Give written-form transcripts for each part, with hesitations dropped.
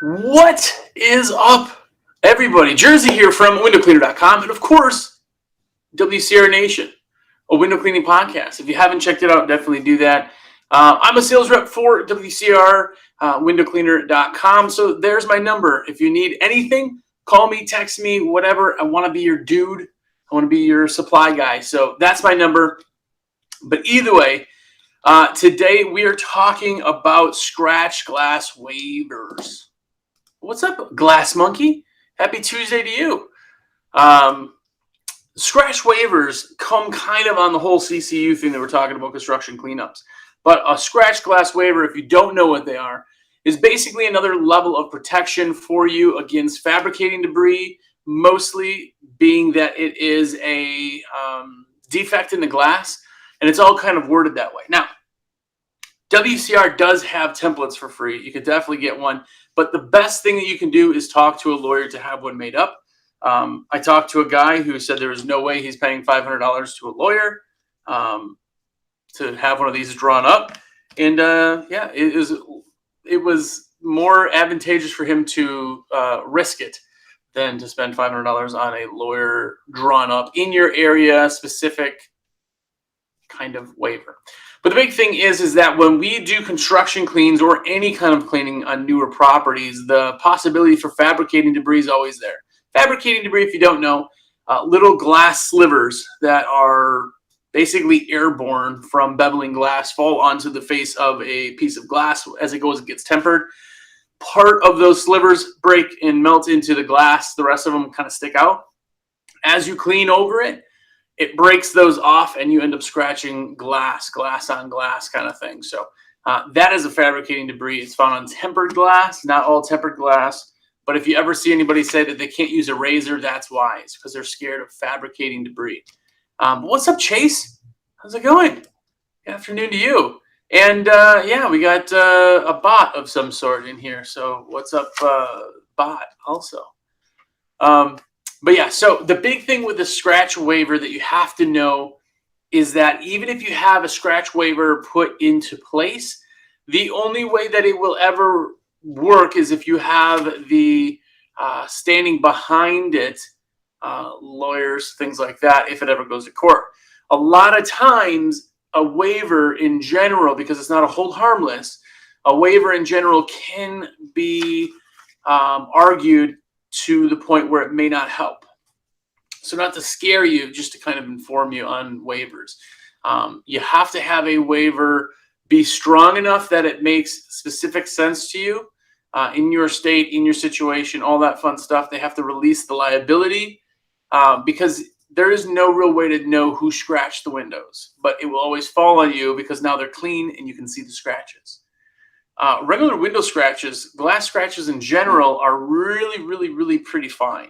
What is up, everybody? Jersey here from windowcleaner.com and, of course, WCR Nation, a window cleaning podcast. If you haven't checked it out, definitely do that. I'm a sales rep for WCR, windowcleaner.com. So there's my number. If you need anything, call me, text me, whatever. I want to be your dude. I want to be your supply guy. So that's my number. But either way, today we are talking about scratch glass waivers. What's up, Glass Monkey? Happy Tuesday to you. Scratch waivers come kind of on the whole CCU thing that we're talking about, construction cleanups. But a scratch glass waiver, if you don't know what they are, is basically another level of protection for you against fabricating debris, mostly being that it is a defect in the glass, and it's all kind of worded that way. Now, WCR does have templates for free. You could definitely get one. But the best thing that you can do is talk to a lawyer to have one made up. I talked to a guy who said there was no way he's paying $500 to a lawyer to have one of these drawn up. And it was more advantageous for him to risk it than to spend $500 on a lawyer drawn up in your area specific kind of waiver. But the big thing is that when we do construction cleans or any kind of cleaning on newer properties, the possibility for fabricating debris is always there. Fabricating debris, if you don't know, little glass slivers that are basically airborne from beveling glass fall onto the face of a piece of glass as it gets tempered. Part of those slivers break and melt into the glass. The rest of them kind of stick out. As you clean over it, it breaks those off and you end up scratching glass on glass kind of thing. So that is a fabricating debris. It's found on tempered glass, not all tempered glass. But if you ever see anybody say that they can't use a razor, that's why. It's because they're scared of fabricating debris. What's up, Chase? How's it going? Good afternoon to you. And we got a bot of some sort in here. So what's up, bot also? But yeah, so the big thing with the scratch waiver that you have to know is that even if you have a scratch waiver put into place, the only way that it will ever work is if you have the standing behind it, lawyers, things like that, if it ever goes to court. A lot of times, a waiver in general, because it's not a hold harmless, a waiver in general can be argued to the point where it may not help. So not to scare you, just to kind of inform you on waivers. You have to have a waiver be strong enough that it makes specific sense to you in your state, in your situation, all that fun stuff. They have to release the liability because there is no real way to know who scratched the windows, but it will always fall on you because now they're clean and you can see the scratches. Regular window scratches, glass scratches in general, are really, really, really pretty fine.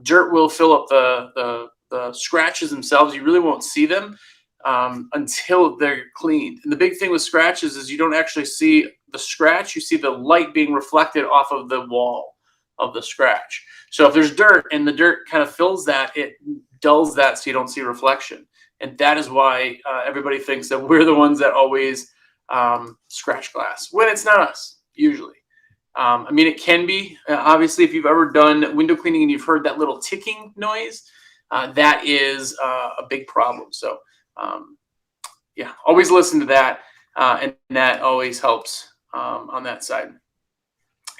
Dirt will fill up the scratches themselves. You really won't see them until they're cleaned. And the big thing with scratches is you don't actually see the scratch. You see the light being reflected off of the wall of the scratch. So if there's dirt and the dirt kind of fills that, it dulls that so you don't see reflection. And that is why everybody thinks that we're the ones that always scratch glass, when it's not us, usually. It can be. Obviously, if you've ever done window cleaning and you've heard that little ticking noise, that is a big problem. So, always listen to that, and that always helps on that side.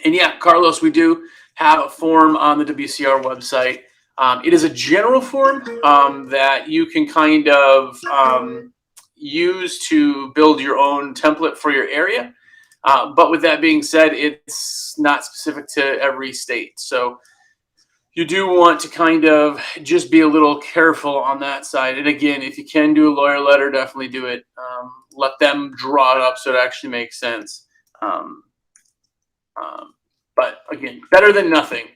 And yeah, Carlos, we do have a form on the WCR website. It is a general form that you can kind of use to build your own template for your area. But with that being said, it's not specific to every state. So you do want to kind of just be a little careful on that side. And again, if you can do a lawyer letter, definitely do it. Let them draw it up so it actually makes sense. But again, better than nothing.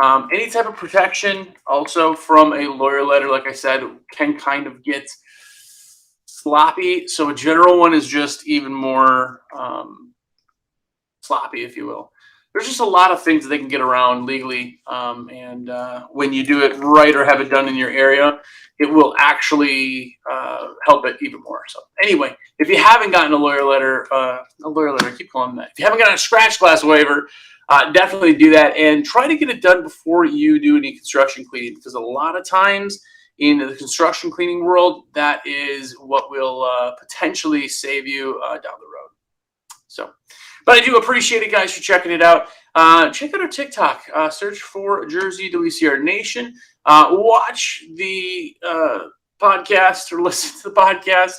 Any type of protection also from a lawyer letter, like I said, can kind of get sloppy. So a general one is just even more sloppy, if you will. There's just a lot of things that they can get around legally. And when you do it right or have it done in your area, it will actually help it even more. So anyway, if you haven't gotten a lawyer letter, I keep calling that. If you haven't gotten a scratch glass waiver, definitely do that and try to get it done before you do any construction cleaning, because a lot of times in the construction cleaning world, that is what will potentially save you down the road. So, but I do appreciate it, guys, for checking it out. Check out our TikTok. Search for Jersey WCR Nation. Watch the podcast or listen to the podcast.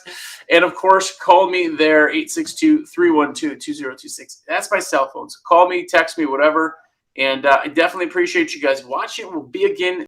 And, of course, call me there, 862-312-2026. That's my cell phone. So call me, text me, whatever. And I definitely appreciate you guys watching. We'll be again